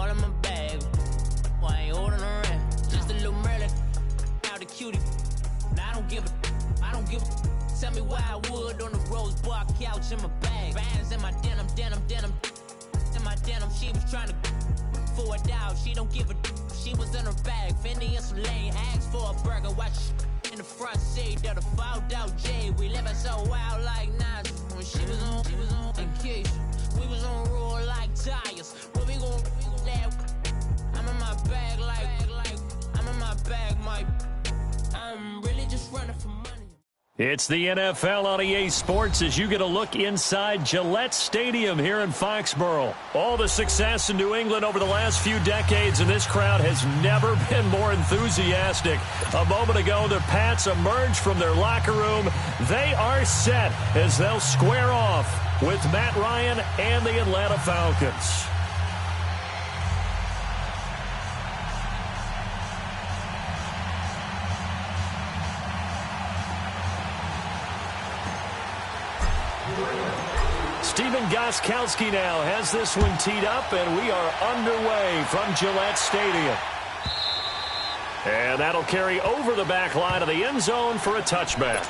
all in my bag. Why I ain't holding around? Just a little Merlin, out the cutie. I don't give a. Tell me why I would on the rose bar couch in my bag. Bands in my denim. In my denim, she was trying to for it out. She don't give a. She was in her bag. Fendi and some lane. Asked for a burger. Watch in the front seat of the fouled out J. We living so wild like Nas. When she was on vacation. We was on roll like tires. What we gon' that? I'm in my bag like I'm in my bag, Mike. I'm really just running for money. It's the NFL on EA Sports as you get a look inside Gillette Stadium here in Foxborough. All the success in New England over the last few decades, and this crowd has never been more enthusiastic. A moment ago, the Pats emerged from their locker room. They are set as they'll square off with Matt Ryan and the Atlanta Falcons. Stephen Gostkowski now has this one teed up, and we are underway from Gillette Stadium. And that'll carry over the back line of the end zone for a touchback.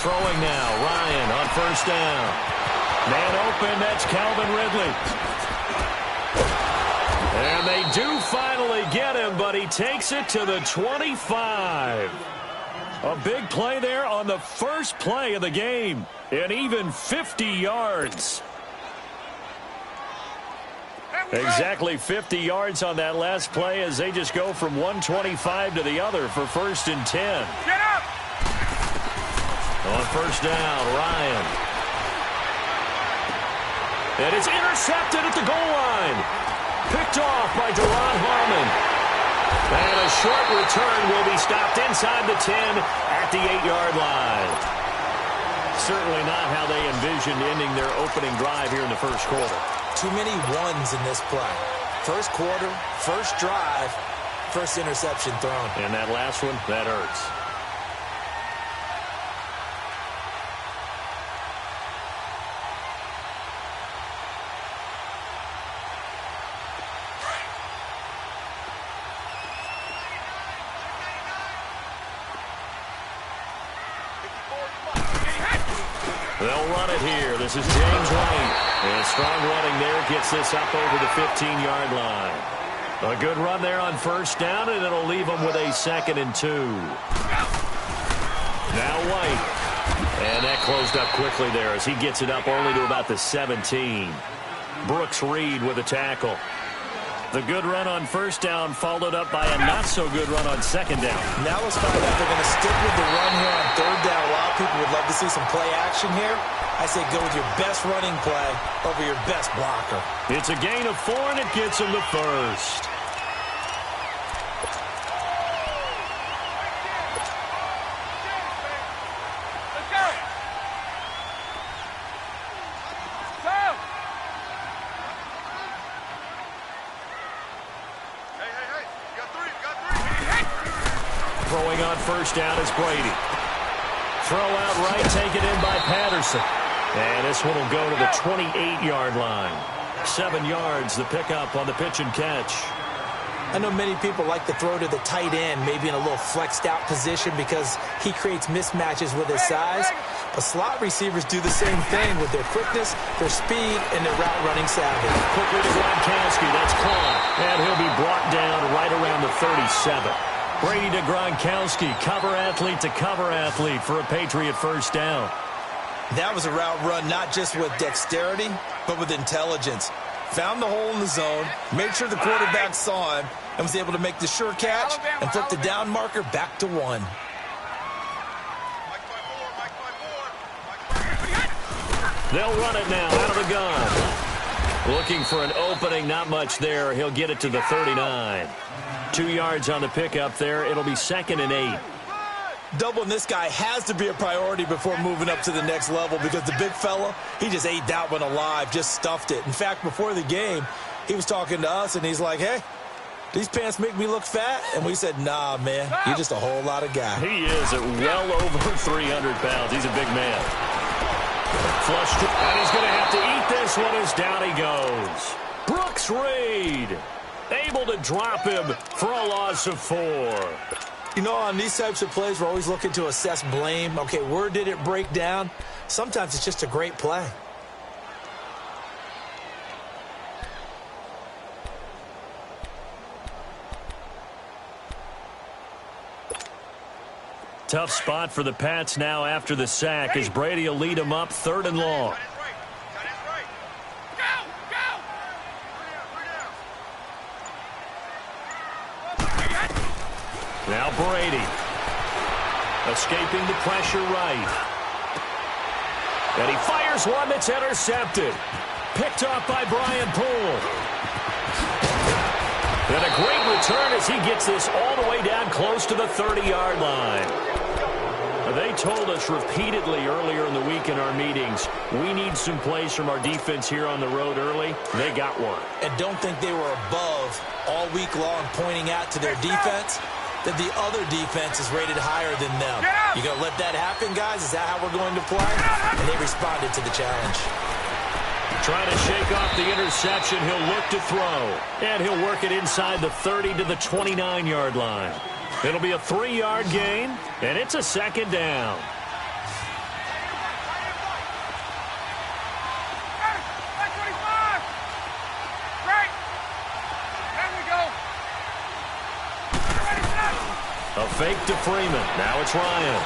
Throwing now, Ryan on first down. Man open, that's Calvin Ridley. And they do finally get him, but he takes it to the 25. A big play there on the first play of the game, and even 50 yards. Exactly 50 yards on that last play as they just go from 125 to the other for first and 10. Get up! On first down, Ryan. And it's intercepted at the goal line. Picked off by Deron Harmon. And a short return will be stopped inside the 10 at the 8-yard line. Certainly not how they envisioned ending their opening drive here in the first quarter. Too many ones in this play. First quarter, first drive, first interception thrown. And that last one, that hurts. They'll run it here. This is James White. And strong running there gets this up over the 15-yard line. A good run there on first down, and it'll leave them with a 2nd and 2. Now White. And that closed up quickly there as he gets it up only to about the 17. Brooks Reed with a tackle. The good run on first down followed up by a not-so-good run on second down. Now let's find out if they're going to stick with the run here on third down. A lot of people would love to see some play action here. I say go with your best running play over your best blocker. It's a gain of 4, and it gets him to first. Throwing on first down is Brady. Throw out right, taken in by Patterson. And this one will go to the 28-yard line. 7 yards, the pickup on the pitch and catch. I know many people like to throw to the tight end, maybe in a little flexed out position because he creates mismatches with his size. But slot receivers do the same thing with their quickness, their speed, and their route running savvy. Quickly to Gronkowski, that's caught. And he'll be brought down right around the 37. Brady to Gronkowski, cover athlete to cover athlete for a Patriot first down. That was a route run not just with dexterity, but with intelligence. Found the hole in the zone, made sure the quarterback saw him, and was able to make the sure catch and flip the down marker back to 1. They'll run it now out of the gun. Looking for an opening, not much there. He'll get it to the 39. 2 yards on the pickup there. It'll be 2nd and 8. Doubling this guy has to be a priority before moving up to the next level because the big fella, he just ate that one alive, just stuffed it. In fact, before the game, he was talking to us, and he's like, hey, these pants make me look fat? And we said, nah, man, you're just a whole lot of guy. He is at well over 300 pounds. He's a big man. Flush, and he's going to have to eat this one as down he goes. Brooks Reed able to drop him for a loss of 4. You know, on these types of plays, we're always looking to assess blame. Okay, where did it break down? Sometimes it's just a great play. Tough spot for the Pats now after the sack as Brady will lead them up 3rd and long. Now Brady escaping the pressure right. And he fires one that's intercepted. Picked off by Brian Poole. And a great return as he gets this all the way down close to the 30-yard line. They told us repeatedly earlier in the week in our meetings, we need some plays from our defense here on the road early. They got one. And don't think they were above all week long pointing out to their defense that the other defense is rated higher than them. You going to let that happen, guys? Is that how we're going to play? And they responded to the challenge. Trying to shake off the interception. He'll look to throw. And he'll work it inside the 30 to the 29-yard line. It'll be a 3-yard gain, and it's a 2nd down. A fake to Freeman. Now it's Ryan.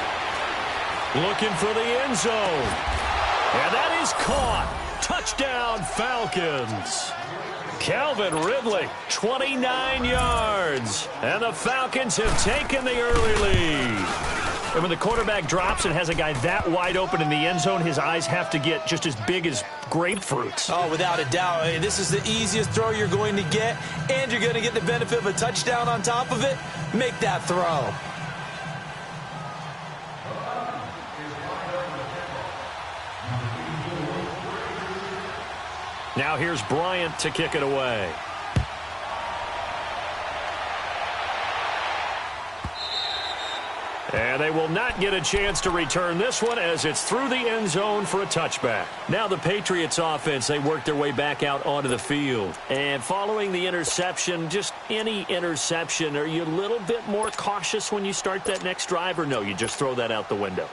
Looking for the end zone. And that is caught. Touchdown, Falcons. Calvin Ridley, 29 yards. And the Falcons have taken the early lead. And when the quarterback drops and has a guy that wide open in the end zone, his eyes have to get just as big as grapefruits. Oh, without a doubt. This is the easiest throw you're going to get, and you're going to get the benefit of a touchdown on top of it. Make that throw. Now here's Bryant to kick it away. And they will not get a chance to return this one as it's through the end zone for a touchback. Now the Patriots offense, they work their way back out onto the field. And following the interception, just any interception, are you a little bit more cautious when you start that next drive, or no, you just throw that out the window?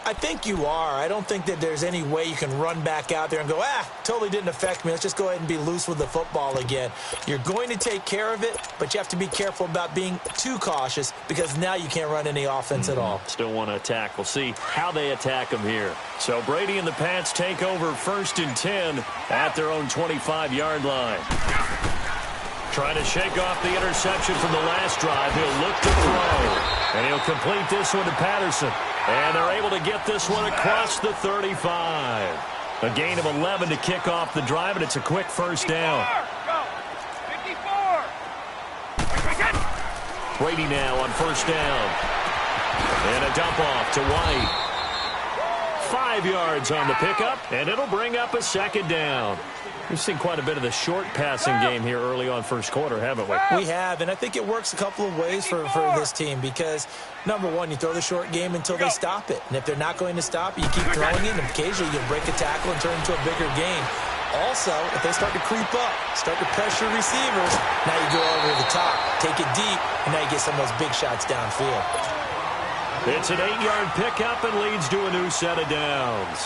I think you are. I don't think that there's any way you can run back out there and go, totally didn't affect me. Let's just go ahead and be loose with the football again. You're going to take care of it, but you have to be careful about being too cautious because now you can't run any offense at all. Still want to attack. We'll see how they attack them here. So Brady and the Pats take over 1st and 10 at their own 25-yard line. Trying to shake off the interception from the last drive. He'll look to throw. And he'll complete this one to Patterson. And they're able to get this one across the 35. A gain of 11 to kick off the drive, and it's a quick first down. 54. Brady now on first down. And a dump off to White. 5 yards on the pickup, and it'll bring up a 2nd down. We've seen quite a bit of the short passing game here early on first quarter, haven't we? We have, and I think it works a couple of ways for this team because, number one, you throw the short game until they stop it. And if they're not going to stop it, you keep throwing it, and occasionally you'll break a tackle and turn into a bigger gain. Also, if they start to creep up, start to pressure receivers, now you go over the top, take it deep, and now you get some of those big shots downfield. It's an 8-yard pickup and leads to a new set of downs.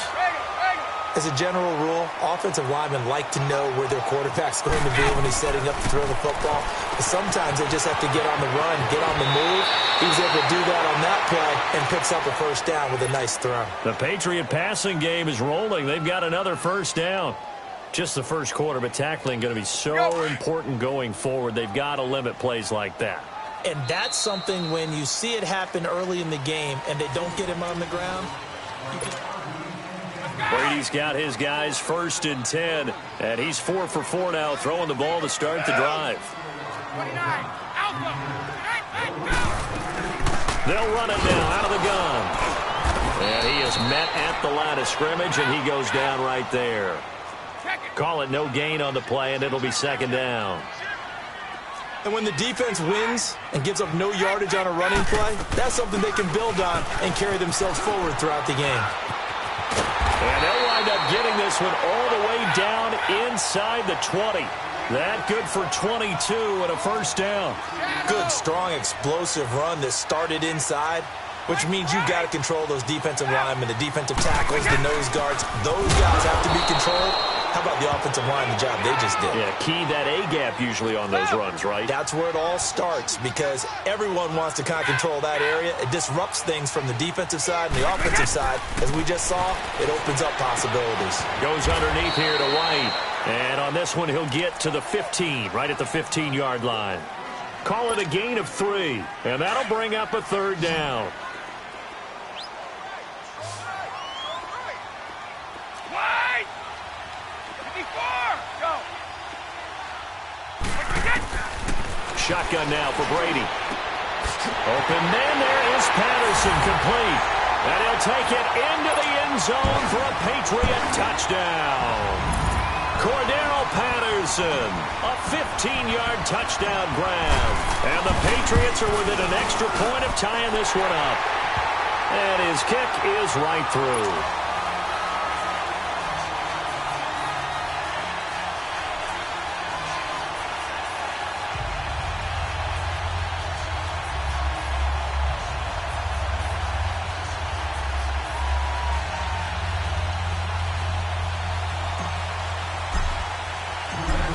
As a general rule, offensive linemen like to know where their quarterback's going to be when he's setting up to throw the football. But sometimes they just have to get on the run, get on the move. He was able to do that on that play and picks up a first down with a nice throw. The Patriot passing game is rolling. They've got another first down. Just the first quarter, but tackling going to be so important going forward. They've got to limit plays like that. And that's something when you see it happen early in the game and they don't get him on the ground. Brady's got his guys 1st and 10, and he's 4 for 4 now, throwing the ball to start the drive. 29, Alpha. They'll run it now out of the gun. And he is met at the line of scrimmage, and he goes down right there. Call it no gain on the play, and it'll be 2nd down. And when the defense wins and gives up no yardage on a running play, that's something they can build on and carry themselves forward throughout the game. And they'll wind up getting this one all the way down inside the 20. That good for 22 and a first down. Good, strong, explosive run that started inside, which means you've got to control those defensive linemen, the defensive tackles, the nose guards. Those guys have to be controlled. How about the offensive line, the job they just did? Yeah, key that A-gap usually on those runs, right? That's where it all starts because everyone wants to kind of control that area. It disrupts things from the defensive side and the offensive side. As we just saw, it opens up possibilities. Goes underneath here to White. And on this one, he'll get to the 15, right at the 15-yard line. Call it a gain of 3, and that'll bring up a 3rd down. Shotgun now for Brady. Open man, there is Patterson, complete. And he'll take it into the end zone for a Patriot touchdown. Cordero Patterson, a 15-yard touchdown grab. And the Patriots are within an extra point of tying this one up. And his kick is right through.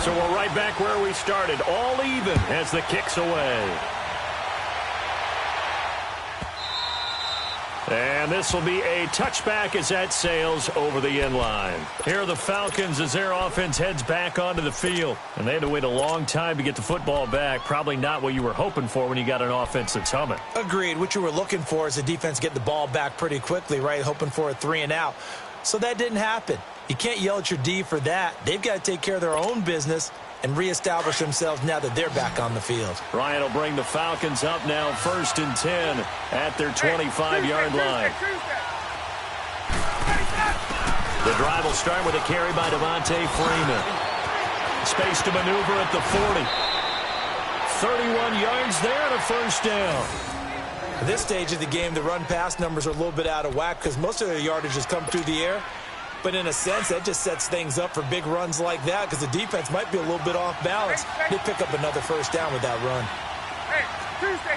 So we're right back where we started, all even as the kick's away. And this will be a touchback as that sails over the end line. Here are the Falcons as their offense heads back onto the field. And they had to wait a long time to get the football back. Probably not what you were hoping for when you got an offense that's humming. Agreed. What you were looking for is the defense get the ball back pretty quickly, right? Hoping for a 3 and out. So that didn't happen. You can't yell at your D for that. They've got to take care of their own business and reestablish themselves now that they're back on the field. Ryan will bring the Falcons up now 1st and 10 at their 25-yard line. The drive will start with a carry by Devontae Freeman. Space to maneuver at the 40. 31 yards there and a first down. At this stage of the game, the run-pass numbers are a little bit out of whack because most of their yardage has come through the air. But in a sense, that just sets things up for big runs like that because the defense might be a little bit off balance. They pick up another first down with that run. Hey, Tuesday.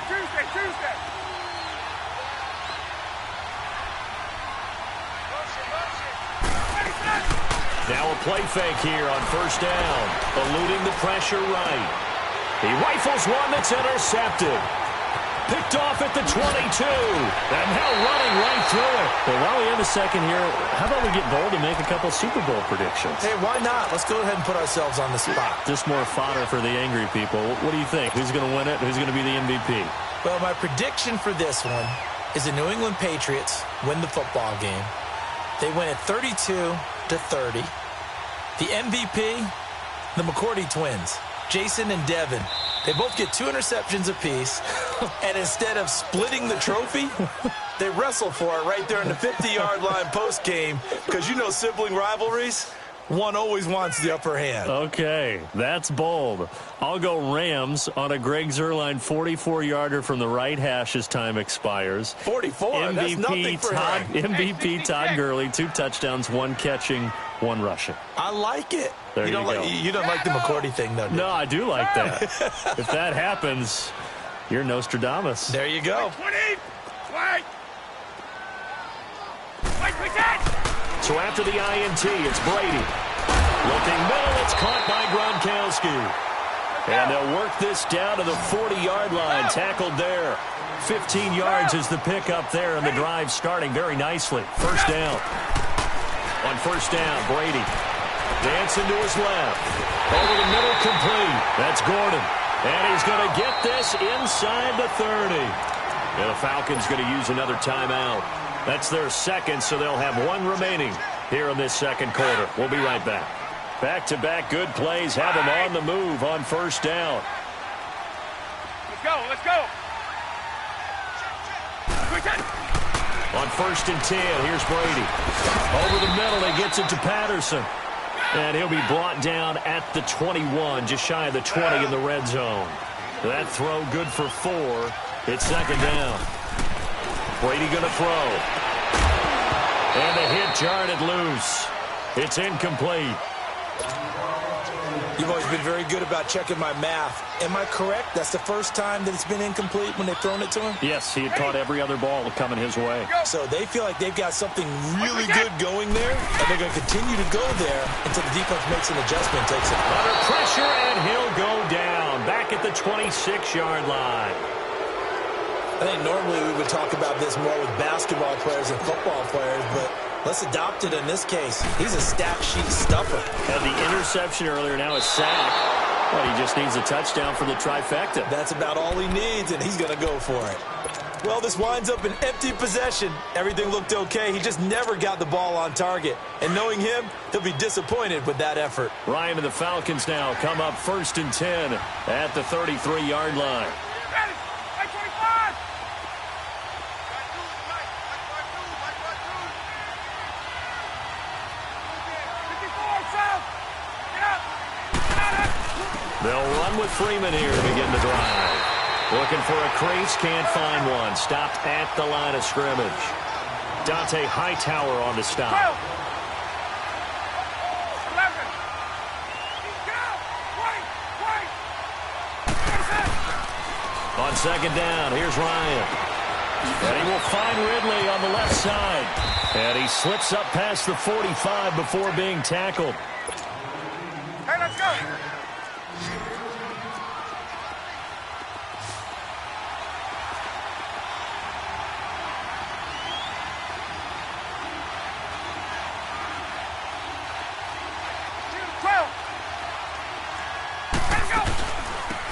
Now a play fake here on first down. Eluding the pressure right. He rifles one that's intercepted. Picked off at the 22. And now running right through it. Well, while we have a second here, how about we get bold and make a couple Super Bowl predictions? Hey, why not? Let's go ahead and put ourselves on the spot. Just more fodder for the angry people. What do you think? Who's going to win it? Who's going to be the MVP? Well, my prediction for this one is the New England Patriots win the football game. They win it 32-30. The MVP, the McCourty twins, Jason and Devin. They both get 2 interceptions apiece, and instead of splitting the trophy, they wrestle for it right there in the 50-yard line post-game because you know sibling rivalries, One always wants the upper hand. Okay, that's bold. I'll go Rams on a Greg Zuerlein 44-yarder from the right hash as time expires. 44, that's nothing for him. MVP Todd Gurley, 2 touchdowns, 1 catching, 1 rushing. I like it. There you go. You don't like the McCourty thing, though, do you? No, I do like that. If that happens, you're Nostradamus. There you go. 20. Wait. So after the INT, it's Brady. Looking middle, it's caught by Gronkowski. And they'll work this down to the 40-yard line. Tackled there. 15 yards is the pickup there, and the drive starting very nicely. First down. On first down, Brady. Dancing to his left. Over the middle, complete. That's Gordon. And he's going to get this inside the 30. And the Falcons going to use another timeout. That's their second, so they'll have 1 remaining here in this second quarter. We'll be right back. Back-to-back good plays have them on the move on first down. Let's go, let's go. On first and 10, here's Brady. Over the middle, he gets it to Patterson. And he'll be brought down at the 21, just shy of the 20 in the red zone. That throw good for 4. It's second down. Brady going to throw. And the hit jarred it loose. It's incomplete. You've always been very good about checking my math. Am I correct? That's the first time that it's been incomplete when they've thrown it to him? Yes, he had caught every other ball coming his way. So they feel like they've got something really good going there, and they're going to continue to go there until the defense makes an adjustment and takes it. Under pressure, and he'll go down. Back at the 26-yard line. I think normally we would talk about this more with basketball players and football players, but let's adopt it in this case. He's a stat sheet stuffer. Had the interception earlier, now a sack. Well, he just needs a touchdown for the trifecta. That's about all he needs, and he's going to go for it. Well, this winds up an empty possession. Everything looked okay. He just never got the ball on target. And knowing him, he'll be disappointed with that effort. Ryan and the Falcons now come up first and 10 at the 33-yard line. They'll run with Freeman here to begin the drive. Looking for a crease, can't find one. Stopped at the line of scrimmage. Dante Hightower on the stop. 12. 11. On second down, here's Ryan. And he will find Ridley on the left side. And he slips up past the 45 before being tackled. Hey, let's go.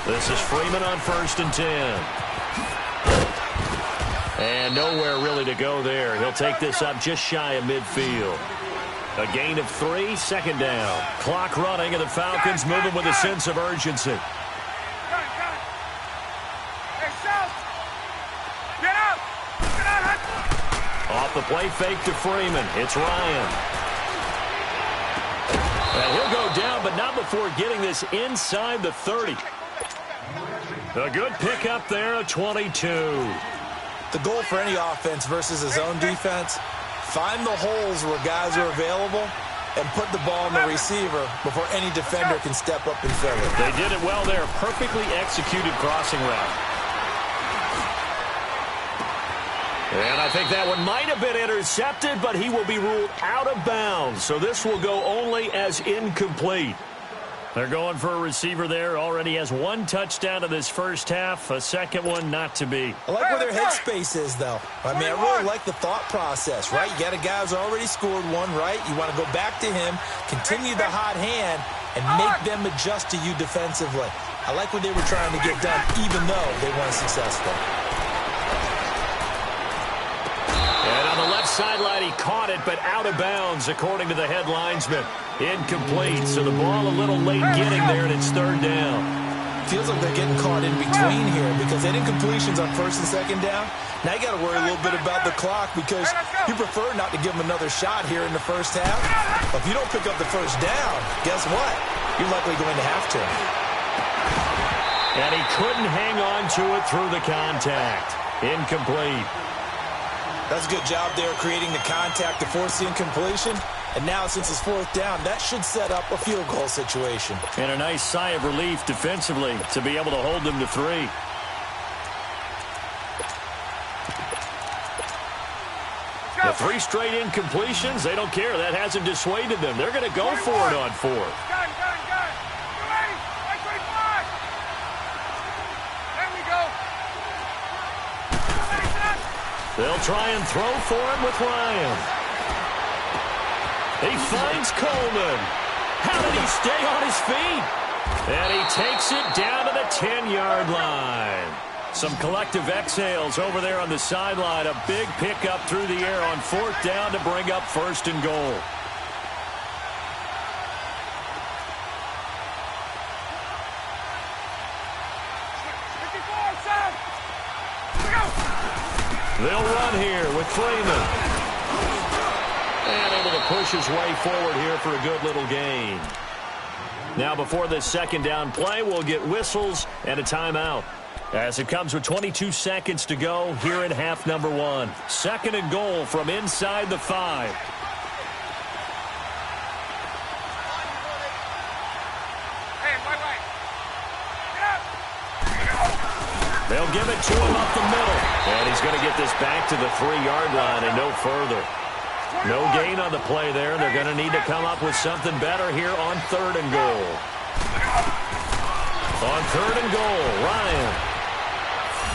This is Freeman on first and 10. And nowhere really to go there. He'll take this up just shy of midfield. A gain of 3, second down. Clock running, and the Falcons moving with a sense of urgency. Off the play fake to Freeman. It's Ryan. And he'll go down, but not before getting this inside the 30. A good pickup there, a 22. The goal for any offense versus his own defense, find the holes where guys are available and put the ball in the receiver before any defender can step up and fill it. They did it well there. Perfectly executed crossing route. And I think that one might have been intercepted, but he will be ruled out of bounds. So this will go only as incomplete. They're going for a receiver there. Already has 1 touchdown in this first half. A second one not to be. I like where their headspace is, though. I mean, I really like the thought process, right? You got a guy who's already scored 1, right? You want to go back to him, continue the hot hand, and make them adjust to you defensively. I like what they were trying to get done, even though they weren't successful. And on the left sideline, he caught it, but out of bounds, according to the head linesman. Incomplete, so the ball a little late getting there, and it's third down. feels like they're getting caught in between here because they didn't completions on first and second down. Now you got to worry a little bit about the clock because you prefer not to give them another shot here in the first half. But if you don't pick up the first down, guess what? You're likely going to have to. And he couldn't hang on to it through the contact. Incomplete. That's a good job there creating the contact to force the incompletion. And now, since it's fourth down, that should set up a field goal situation. And a nice sigh of relief defensively to be able to hold them to 3. The 3 straight incompletions, they don't care. That hasn't dissuaded them. They're going to go for it on 4th. Gun. You ready? 25. There we go. They'll try and throw for him with Ryan. He finds Coleman. How did he stay on his feet? And he takes it down to the 10-yard line. Some collective exhales over there on the sideline. A big pickup through the air on 4th down to bring up 1st and goal. They'll run here with Freeman. And able to push his way forward here for a good little gain. Now before this second down play, we'll get whistles and a timeout. As it comes with 22 seconds to go here in half number 1. 2nd and goal from inside the 5. They'll give it to him up the middle. And he's going to get this back to the 3-yard line and no further. No gain on the play there. They're going to need to come up with something better here on 3rd and goal. On 3rd and goal, Ryan.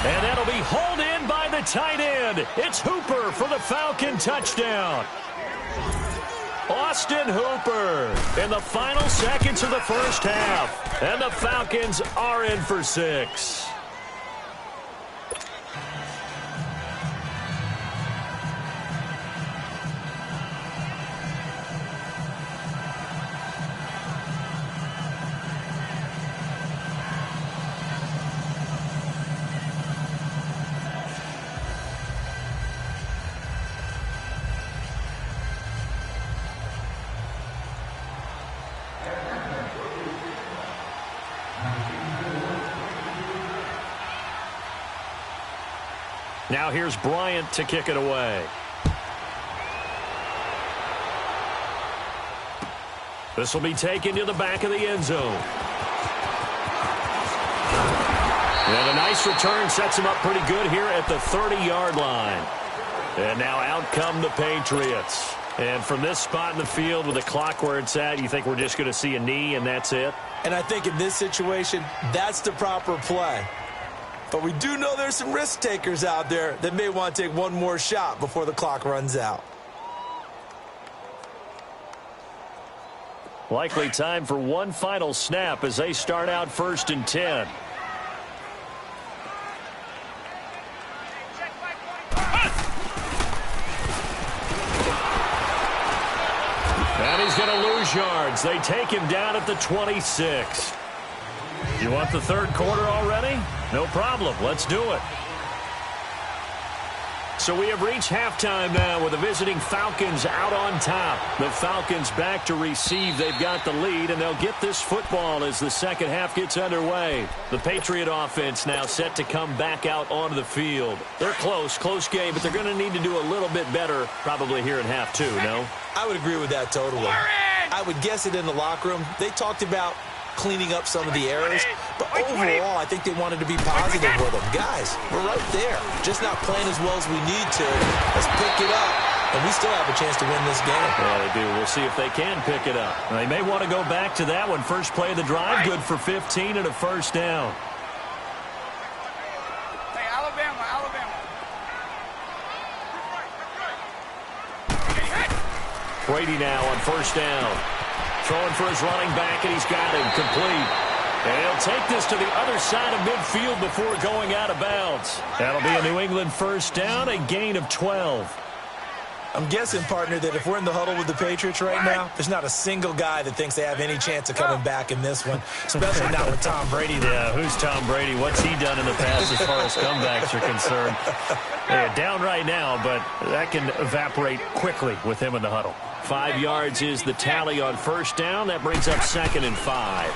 And that'll be hauled in by the tight end. It's Hooper for the Falcon touchdown. Austin Hooper in the final seconds of the first half. And the Falcons are in for 6. Now here's Bryant to kick it away. This will be taken to the back of the end zone. And a nice return sets him up pretty good here at the 30-yard line. And now out come the Patriots. And from this spot in the field with the clock where it's at, you think we're just going to see a knee and that's it? And I think in this situation, that's the proper play. But we do know there's some risk takers out there that may want to take one more shot before the clock runs out. Likely time for one final snap as they start out 1st and 10. And he's going to lose yards. They take him down at the 26. You want the 3rd quarter already? No problem. Let's do it. So we have reached halftime now with the visiting Falcons out on top. The Falcons back to receive. They've got the lead, and they'll get this football as the second half gets underway. The Patriot offense now set to come back out onto the field. They're close game, but they're going to need to do a little bit better probably here in half 2, no? I would agree with that totally. I would guess it in the locker room. They talked about cleaning up some of the errors, but overall I think they wanted to be positive with them. Guys, we're right there, just not playing as well as we need to. Let's pick it up, and we still have a chance to win this game. Yeah, they do. We'll see if they can pick it up. They may want to go back to that one. First play of the drive, good for 15 and a first down. Hey, Alabama. Brady now on first down. Throwing for his running back, and he's got him complete. And he'll take this to the other side of midfield before going out of bounds. That'll be a New England first down, a gain of 12. I'm guessing, partner, that if we're in the huddle with the Patriots right now, there's not a single guy that thinks they have any chance of coming back in this one, especially not with Tom Brady there. Yeah, who's Tom Brady? What's he done in the past as far as comebacks are concerned? Yeah, down right now, but that can evaporate quickly with him in the huddle. 5 yards is the tally on first down. That brings up 2nd and 5.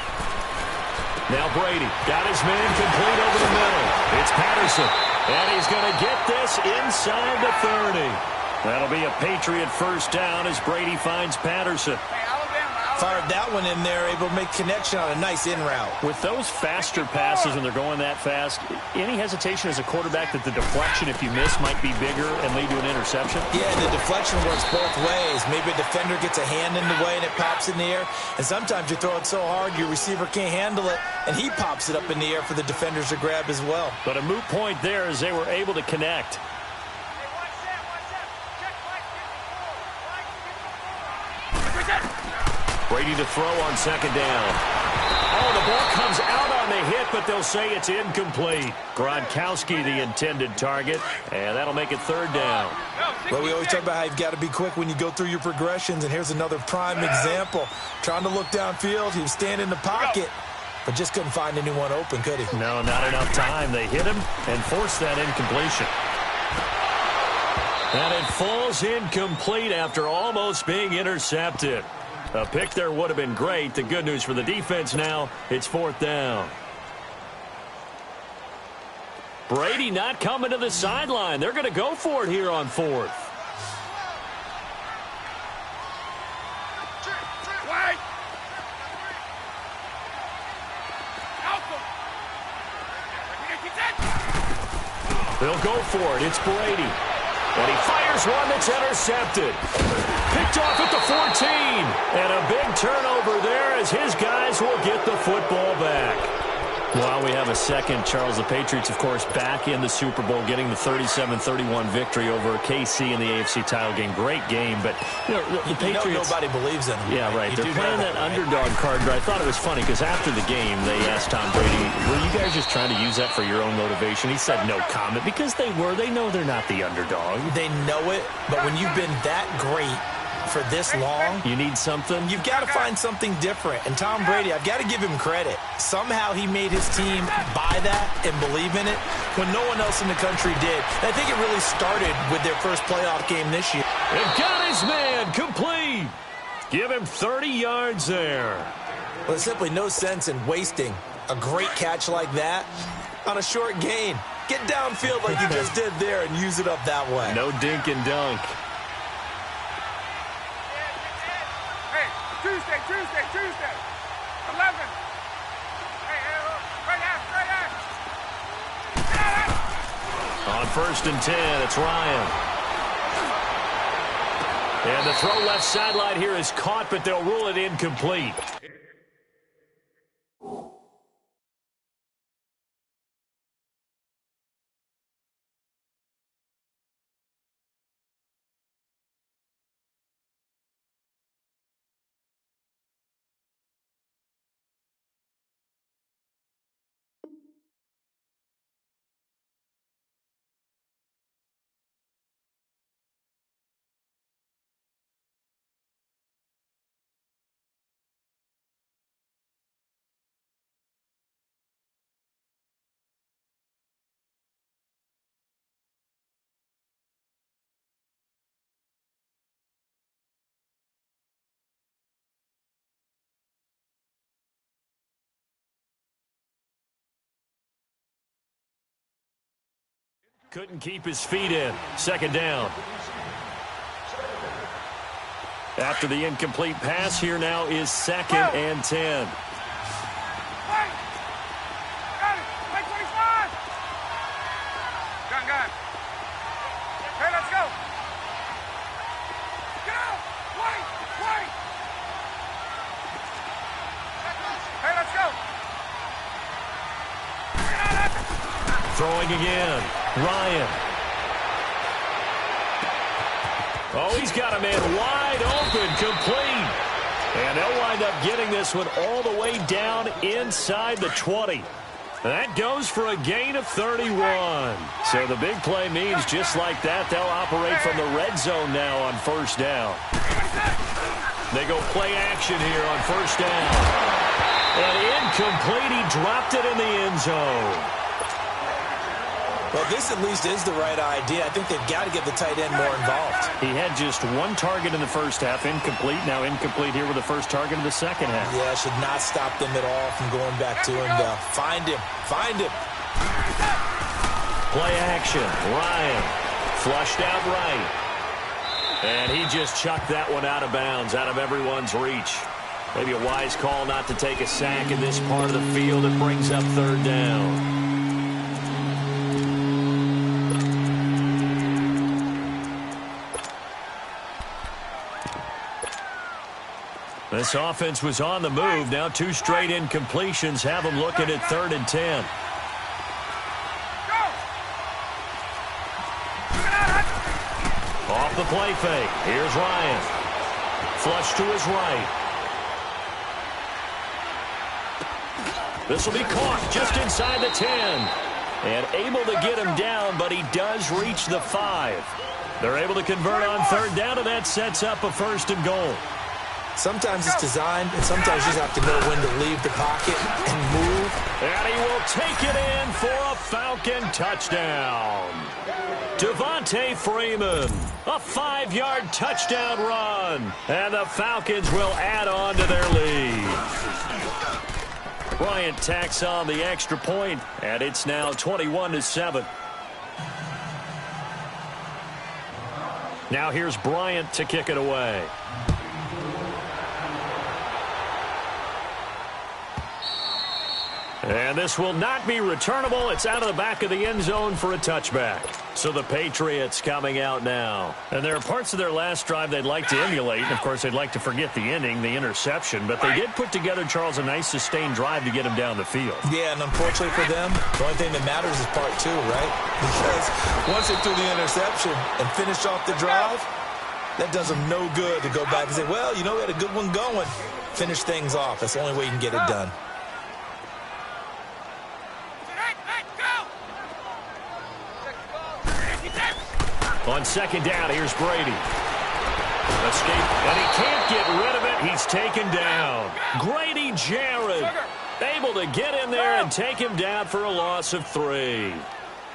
Now Brady got his man complete over the middle. It's Patterson, and he's going to get this inside the 30. That'll be a Patriot first down as Brady finds Patterson. Fired that one in there, able to make connection on a nice in route. With those faster passes and they're going that fast, any hesitation as a quarterback that the deflection, if you miss, might be bigger and lead to an interception? Yeah, the deflection works both ways. Maybe a defender gets a hand in the way and it pops in the air. And sometimes you throw it so hard your receiver can't handle it, and he pops it up in the air for the defenders to grab as well. But a moot point there as they were able to connect. Brady to throw on 2nd down. Oh, the ball comes out on the hit, but they'll say it's incomplete. Gronkowski, the intended target, and that'll make it 3rd down. Well, we always talk about how you've got to be quick when you go through your progressions, and here's another prime example. Trying to look downfield, he was standing in the pocket, but just couldn't find anyone open, could he? No, not enough time. They hit him and forced that incompletion. And it falls incomplete after almost being intercepted. A pick there would have been great. The good news for the defense now, it's 4th down. Brady not coming to the sideline. They're going to go for it here on 4th. They'll go for it. It's Brady. And he fires one that's intercepted. Picked off at the 14. And a big turnover there as his guys will get the football back. While we have a second, Charles, the Patriots, of course, back in the Super Bowl, getting the 37-31 victory over KC in the AFC title game. Great game, but the Patriots... nobody believes in them. Yeah, right. They're playing that underdog card, but I thought it was funny because after the game, they asked Tom Brady, were you guys just trying to use that for your own motivation? He said no comment because they were. They know they're not the underdog. They know it, but when you've been that great for this long, you need something. You've got to find something different. And Tom Brady, I've got to give him credit. Somehow he made his team buy that and believe in it when no one else in the country did. And I think it really started with their first playoff game this year. And got his man complete. Give him 30 yards there. Well, there's simply no sense in wasting a great catch like that on a short gain. Get downfield like you just did there and use it up that way. No dink and dunk. Tuesday. 11. On 1st and 10, it's Ryan. And the throw left sideline here is caught, but they'll rule it incomplete. Couldn't keep his feet in. 2nd down. After the incomplete pass, here now is 2nd and 10. Gun. Hey, let's go. Go. Wait. Hey, let's go. Throwing again. Ryan. Oh, he's got a man wide open, complete. And they'll wind up getting this one all the way down inside the 20. That goes for a gain of 31. So the big play means just like that, they'll operate from the red zone now on first down. They go play action here on first down. And incomplete. He dropped it in the end zone. Well, this at least is the right idea. I think they've got to get the tight end more involved. He had just one target in the first half, incomplete. Now incomplete here with the first target of the second half. Yeah, should not stop them at all from going back to him, though. Find him. Find him. Play action. Ryan flushed out right. And he just chucked that one out of bounds, out of everyone's reach. Maybe a wise call not to take a sack in this part of the field. It brings up third down. This offense was on the move. Now 2 straight incompletions have them looking at 3rd and 10. Off the play fake. Here's Ryan. Flush to his right. This will be caught just inside the 10. And able to get him down, but he does reach the 5. They're able to convert on 3rd down, and that sets up a 1st and goal. Sometimes it's designed, and sometimes you just have to know when to leave the pocket and move. And he will take it in for a Falcon touchdown. Devontae Freeman, a 5-yard touchdown run. And the Falcons will add on to their lead. Bryant tacks on the extra point, and it's now 21-7. Now here's Bryant to kick it away. And this will not be returnable. It's out of the back of the end zone for a touchback. So the Patriots coming out now. And there are parts of their last drive they'd like to emulate. And, of course, they'd like to forget the ending, the interception. But they did put together, Charles, a nice sustained drive to get him down the field. Yeah, and unfortunately for them, the only thing that matters is part 2, right? Because once they threw the interception and finished off the drive, that does them no good to go back and say, well, you know, we had a good one going. Finish things off. That's the only way you can get it done. On 2nd down, here's Brady. Escape, and he can't get rid of it. He's taken down. Grady Jarrett able to get in there and take him down for a loss of 3.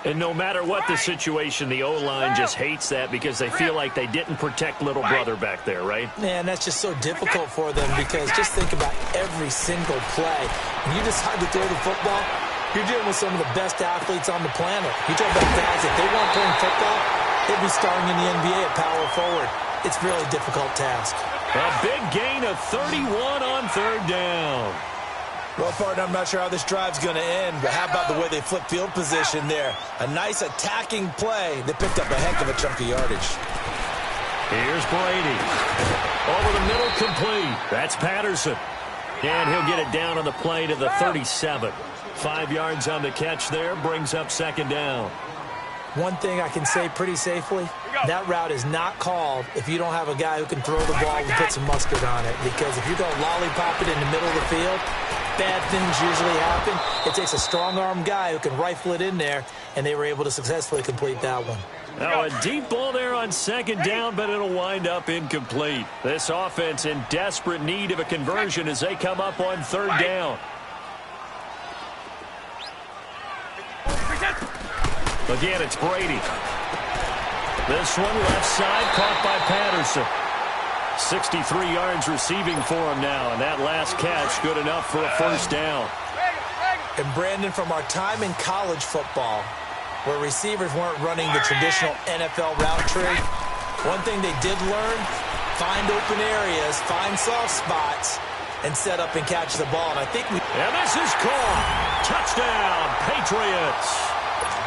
And no matter what the situation, the O-line just hates that because they feel like they didn't protect little brother back there, right? Man, that's just so difficult for them because just think about every single play. When you decide to throw the football, you're dealing with some of the best athletes on the planet. You talk about guys, if they weren't playing football, they'd be starting in the NBA at power forward. It's a really difficult task. A big gain of 31 on 3rd down. Well, partner, I'm not sure how this drive's going to end, but how about the way they flip field position there? A nice attacking play. They picked up a heck of a chunk of yardage. Here's Brady. Over the middle, complete. That's Patterson. And he'll get it down on the play to the 37. 5 yards on the catch there, brings up 2nd down. One thing I can say pretty safely, that route is not called if you don't have a guy who can throw the ball and put some mustard on it. Because if you're going to lollipop it in the middle of the field, bad things usually happen. It takes a strong-arm guy who can rifle it in there, and they were able to successfully complete that one. Now a deep ball there on 2nd down, but it'll wind up incomplete. This offense in desperate need of a conversion as they come up on 3rd down. Again, it's Brady. This one left side caught by Patterson. 63 yards receiving for him now, and that last catch good enough for a 1st down. And Brandon, from our time in college football, where receivers weren't running the traditional NFL route tree, one thing they did learn, find open areas, find soft spots, and set up and catch the ball. And I think and this is caught. Touchdown, Patriots.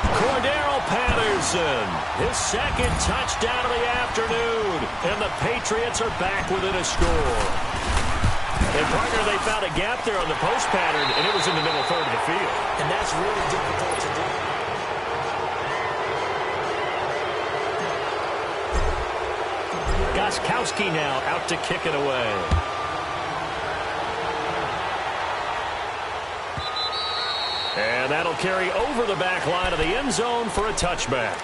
Cordero Patterson, his 2nd touchdown of the afternoon, and the Patriots are back within a score. And, partner, they found a gap there on the post pattern, and it was in the middle 3rd of the field. And that's really difficult to do. Gostkowski now out to kick it away. And That'll carry over the back line of the end zone for a touchback.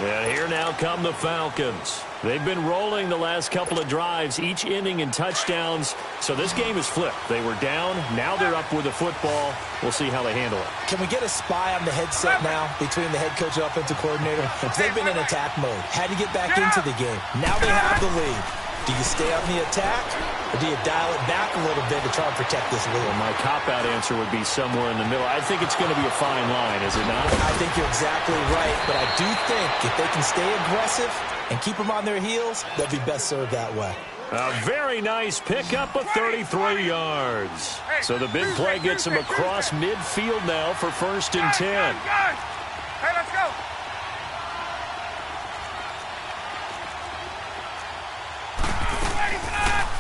And here now come the Falcons. They've been rolling the last couple of drives, each inning in touchdowns. So this game is flipped. They were down. Now they're up with the football. We'll see how they handle it. Can we get a spy on the headset now between the head coach and offensive coordinator? They've been in attack mode. Had to get back into the game. Now they have the lead. Do you stay on the attack, or do you dial it back a little bit to try and protect this lead? Well, my cop-out answer would be somewhere in the middle. I think it's going to be a fine line, is it not? I think you're exactly right, but I do think if they can stay aggressive and keep them on their heels, they'll be best served that way. A very nice pickup of 33 yards. So the big play gets him across midfield now for 1st and 10. Hey, let's go.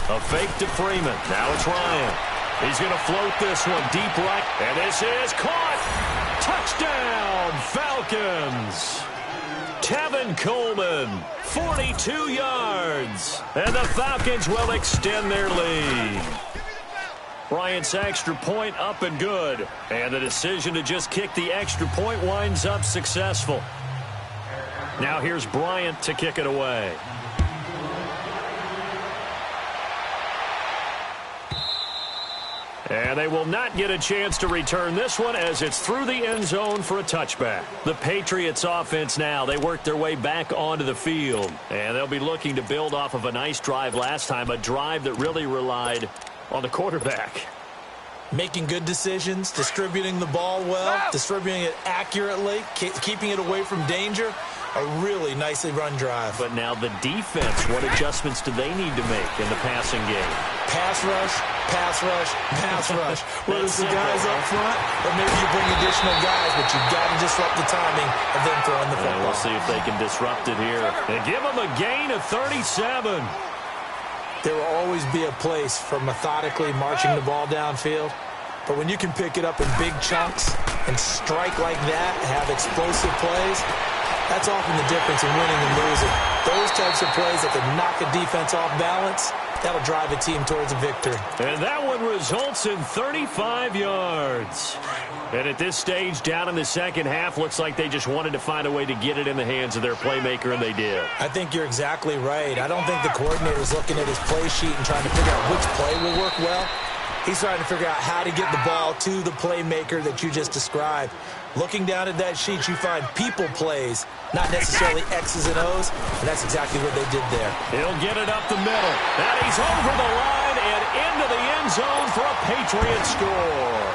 A fake to Freeman. Now it's Ryan. He's going to float this one deep right. And this is caught. Touchdown, Falcons. Tevin Coleman, 42 yards. And the Falcons will extend their lead. Bryant's extra point up and good. And the decision to just kick the extra point winds up successful. Now here's Bryant to kick it away. And they will not get a chance to return this one as it's through the end zone for a touchback. The Patriots offense now, they work their way back onto the field. And they'll be looking to build off of a nice drive last time, a drive that really relied on the quarterback. Making good decisions, distributing the ball well, distributing it accurately, keeping it away from danger. A really nicely run drive. But now the defense, what adjustments do they need to make in the passing game? Pass rush, pass rush, pass rush. Whether it's the guys up front or maybe you bring additional guys, but you've got to disrupt the timing of them throwing the football. We'll see if they can disrupt it here. And give them a gain of 37. There will always be a place for methodically marching the ball downfield. But when you can pick it up in big chunks and strike like that, have explosive plays, that's often the difference in winning and losing. Those types of plays that can knock a defense off balance, that'll drive a team towards a victory. And that one results in 35 yards. And at this stage, down in the second half, looks like they just wanted to find a way to get it in the hands of their playmaker, and they did. I think you're exactly right. I don't think the coordinator's looking at his play sheet and trying to figure out which play will work well. He's trying to figure out how to get the ball to the playmaker that you just described. Looking down at that sheet, you find people plays, not necessarily X's and O's, and that's exactly what they did there. He'll get it up the middle, and he's over the line and into the end zone for a Patriot score.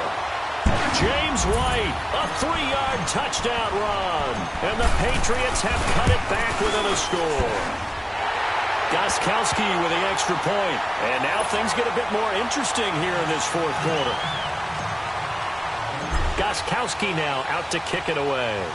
James White, a 3-yard touchdown run, and the Patriots have cut it back within a score. Gostkowski with the extra point. And now things get a bit more interesting here in this fourth quarter. Gostkowski now out to kick it away.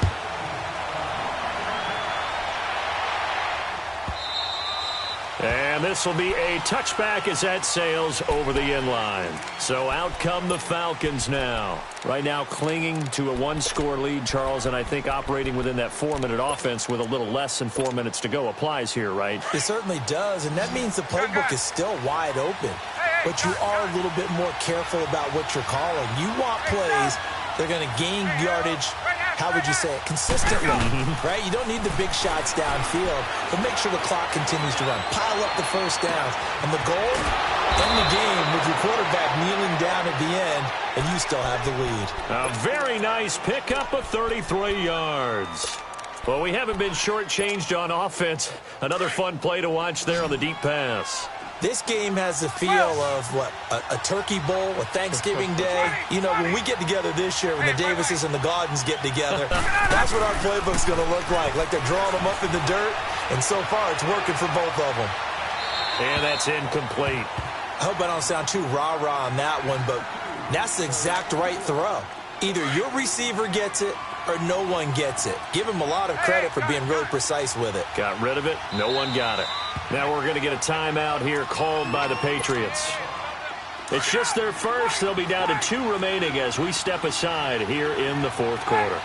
And this will be a touchback as that sails over the end line. So out come the Falcons now. Right now clinging to a 1-score lead, Charles, and I think operating within that 4-minute offense with a little less than 4 minutes to go applies here, right? It certainly does, and that means the playbook is still wide open. But you are a little bit more careful about what you're calling. You want plays that are going to gain yardage, how would you say it, consistently, right? You don't need the big shots downfield, but make sure the clock continues to run. Pile up the first downs. And the goal, end the game with your quarterback kneeling down at the end, and you still have the lead. A very nice pickup of 33 yards. Well, we haven't been shortchanged on offense. Another fun play to watch there on the deep pass. This game has the feel of, what, a turkey bowl, a Thanksgiving day. You know, when we get together this year, when the Davises and the Gaudens get together, that's what our playbook's going to look like. Like they're drawing them up in the dirt, and so far it's working for both of them. And that's incomplete. I hope I don't sound too rah-rah on that one, but that's the exact right throw. Either your receiver gets it or no one gets it. Give him a lot of credit for being really precise with it. Got rid of it. No one got it. Now we're going to get a timeout here called by the Patriots. It's just their first. They'll be down to 2 remaining as we step aside here in the fourth quarter.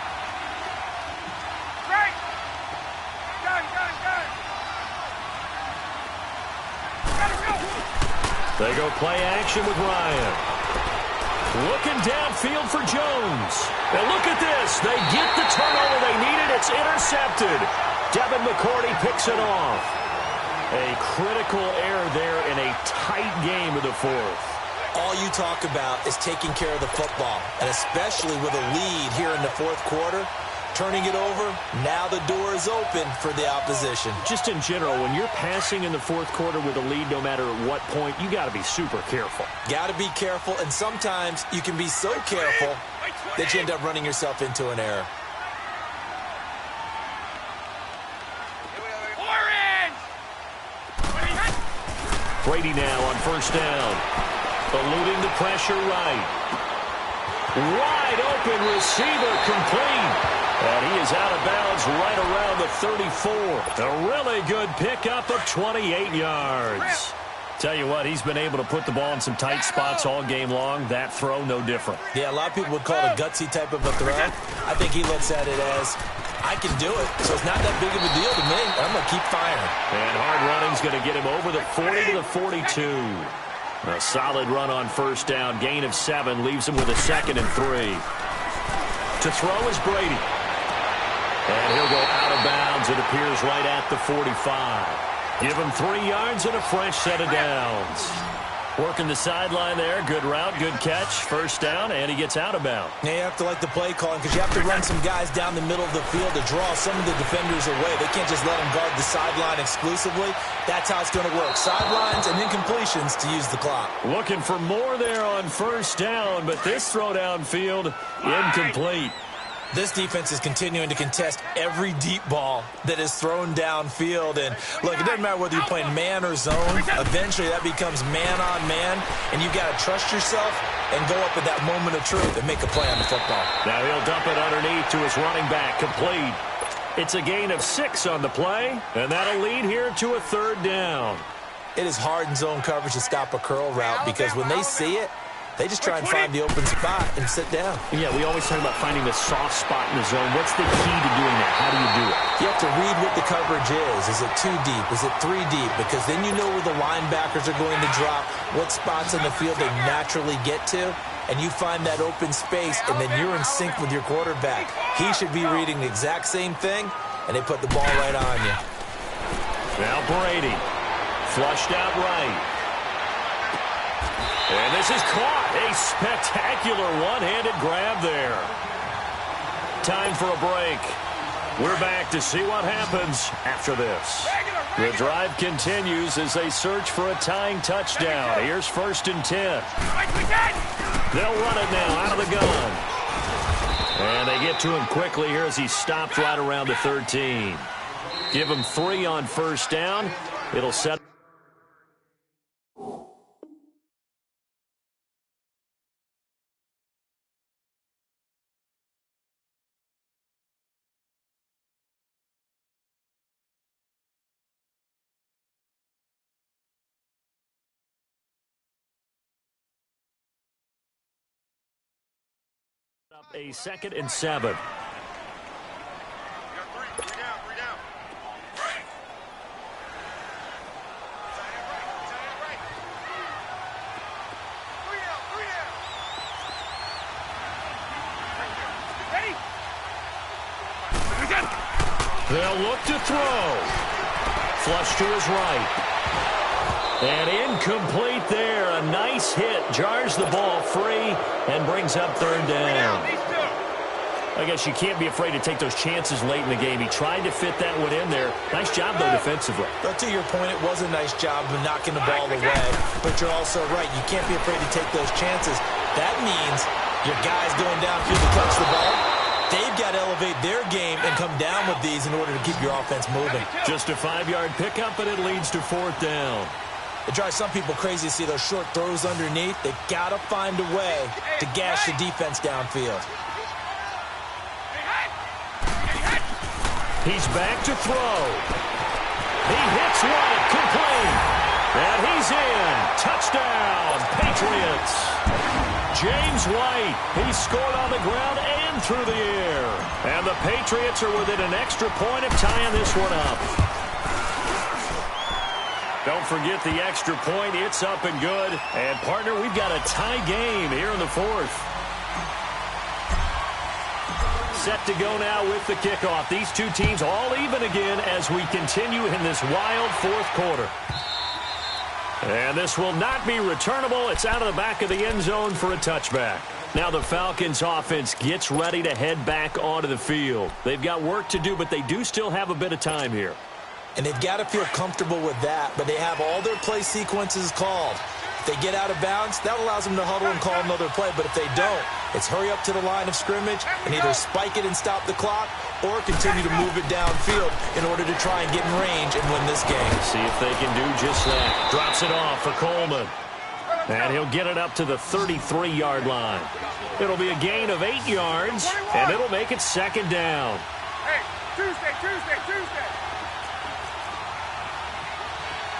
Go. They go play action with Ryan. Looking downfield for Jones. And look at this. They get the turnover they needed. It's intercepted. Devin McCourty picks it off. A critical error there in a tight game of the fourth. All you talk about is taking care of the football, and especially with a lead here in the fourth quarter. Turning it over, now the door is open for the opposition. Just in general, when you're passing in the fourth quarter with a lead, no matter at what point, you got to be super careful. Got to be careful, and sometimes you can be so careful that you end up running yourself into an error. Brady now on first down. Eluding the pressure right. Wide open receiver complete. And he is out of bounds right around the 34. A really good pickup of 28 yards. Tell you what, he's been able to put the ball in some tight spots all game long. That throw, no different. Yeah, a lot of people would call it a gutsy type of a throw. I think he looks at it as, I can do it, so it's not that big of a deal to me. I'm going to keep firing. And hard running's going to get him over the 40 to the 42. A solid run on first down. Gain of 7 leaves him with a 2nd and 3. To throw is Brady. And he'll go out of bounds, it appears, right at the 45. Give him 3 yards and a fresh set of downs. Working the sideline there. Good route, good catch. First down, and he gets out of bounds. Now you have to like the play calling because you have to run some guys down the middle of the field to draw some of the defenders away. They can't just let them guard the sideline exclusively. That's how it's going to work. Sidelines and incompletions to use the clock. Looking for more there on first down, but this throw downfield, incomplete. This defense is continuing to contest every deep ball that is thrown downfield. And, look, it doesn't matter whether you're playing man or zone. Eventually, that becomes man-on-man, and you've got to trust yourself and go up at that moment of truth and make a play on the football. Now he'll dump it underneath to his running back, complete. It's a gain of 6 on the play, and that'll lead here to a 3rd down. It is hard in zone coverage to stop a curl route because when they see it, they just try and find the open spot and sit down. Yeah, we always talk about finding the soft spot in the zone. What's the key to doing that? How do you do it? You have to read what the coverage is. Is it 2 deep? Is it 3 deep? Because then you know where the linebackers are going to drop, what spots in the field they naturally get to, and you find that open space, and then you're in sync with your quarterback. He should be reading the exact same thing, and they put the ball right on you. Now Brady, flushed out right. And this is caught. A spectacular one-handed grab there. Time for a break. We're back to see what happens after this. The drive continues as they search for a tying touchdown. Here's 1st and 10. They'll run it now out of the gun. And they get to him quickly here as he stopped right around the 13. Give him 3 on first down. It'll set. Up a 2nd and 7. They'll look to throw. Flush to his right. And incomplete there. A nice hit. Jars the ball free and brings up 3rd down. I guess you can't be afraid to take those chances late in the game. He tried to fit that one in there. Nice job, though, defensively. But to your point, it was a nice job of knocking the ball away. But you're also right. You can't be afraid to take those chances. That means your guys going downfield to catch the ball, they've got to elevate their game and come down with these in order to keep your offense moving. Just a 5-yard pickup, and it leads to 4th down. It drives some people crazy to see those short throws underneath. They've got to find a way to gash the defense downfield. He's back to throw. He hits one, complete. And he's in. Touchdown, Patriots. James White, he scored on the ground and through the air. And the Patriots are within an extra point of tying this one up. Don't forget the extra point. It's up and good. And, partner, we've got a tie game here in the fourth. Set to go now with the kickoff. These two teams all even again as we continue in this wild fourth quarter. And this will not be returnable. It's out of the back of the end zone for a touchback. Now the Falcons offense gets ready to head back onto the field. They've got work to do, but they do still have a bit of time here. And they've got to feel comfortable with that, but they have all their play sequences called. If they get out of bounds, that allows them to huddle and call another play. But if they don't, it's hurry up to the line of scrimmage and either spike it and stop the clock or continue to move it downfield in order to try and get in range and win this game. See if they can do just that. Drops it off for Coleman. And he'll get it up to the 33-yard line. It'll be a gain of 8 yards, and it'll make it second down. Hey, Tuesday.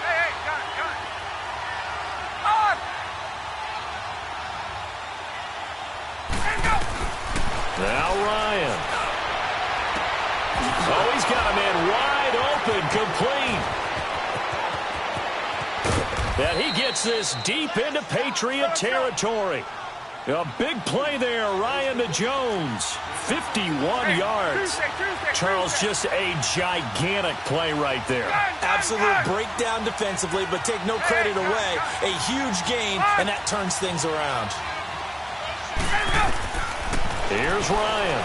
Hey, got it. On! And go! Now Ryan. Oh, he's got a man wide open, complete. And he gets this deep into Patriot territory. A big play there, Ryan to Jones. 51 yards. Charles, just a gigantic play right there. Absolute breakdown defensively, but take no credit away. A huge gain, and that turns things around. Here's Ryan.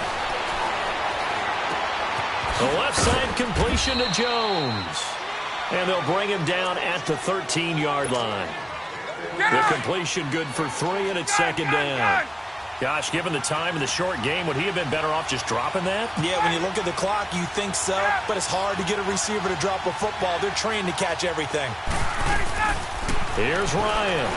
The left side completion to Jones. And they'll bring him down at the 13-yard line. The completion good for 3, and it's second down. Gosh, given the time in the short game, would he have been better off just dropping that? Yeah, when you look at the clock, you think so, but it's hard to get a receiver to drop a football. They're trained to catch everything. Here's Ryan.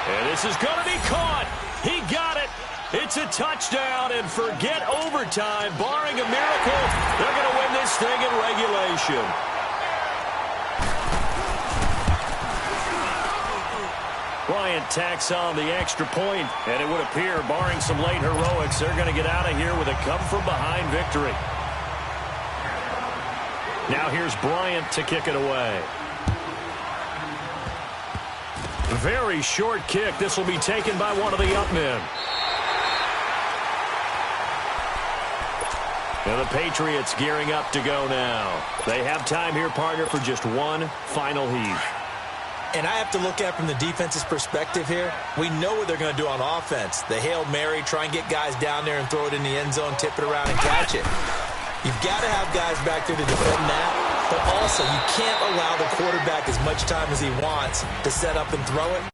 And this is going to be caught. He got it. It's a touchdown, and forget overtime. Barring a miracle, they're going to win this thing in regulation. Bryant tacks on the extra point, and it would appear, barring some late heroics, they're going to get out of here with a come-from-behind victory. Now here's Bryant to kick it away. Very short kick. This will be taken by one of the up men. And the Patriots gearing up to go now. They have time here, partner, for just one final heave. And I have to look at it from the defense's perspective here. We know what they're going to do on offense. The Hail Mary, try and get guys down there and throw it in the end zone, tip it around and catch it. You've got to have guys back there to defend that, but also you can't allow the quarterback as much time as he wants to set up and throw it.